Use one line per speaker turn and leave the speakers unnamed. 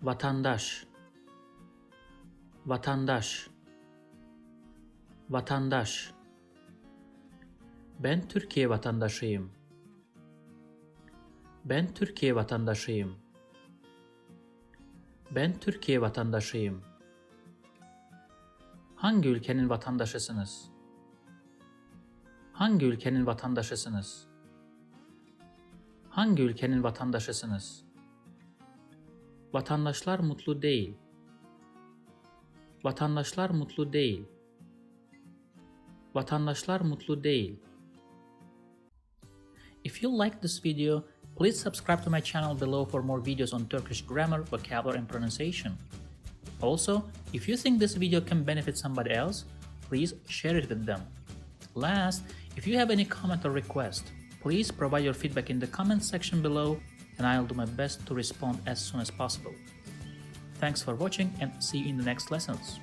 Vatandaş, vatandaş, vatandaş. Ben Türkiye vatandaşıyım. Ben Türkiye vatandaşıyım. Ben Türkiye vatandaşıyım. Hangi ülkenin vatandaşısınız? Hangi ülkenin vatandaşısınız? Hangi ülkenin vatandaşısınız? Vatandaşlar mutlu değil. Vatandaşlar mutlu değil. Vatandaşlar mutlu değil. If you like this video, please subscribe to my channel below for more videos on Turkish grammar, vocabulary and pronunciation. Also, if you think this video can benefit somebody else, please share it with them. Last, if you have any comment or request, please provide your feedback in the comment section below and I'll do my best to respond as soon as possible. Thanks for watching and see you in the next lessons.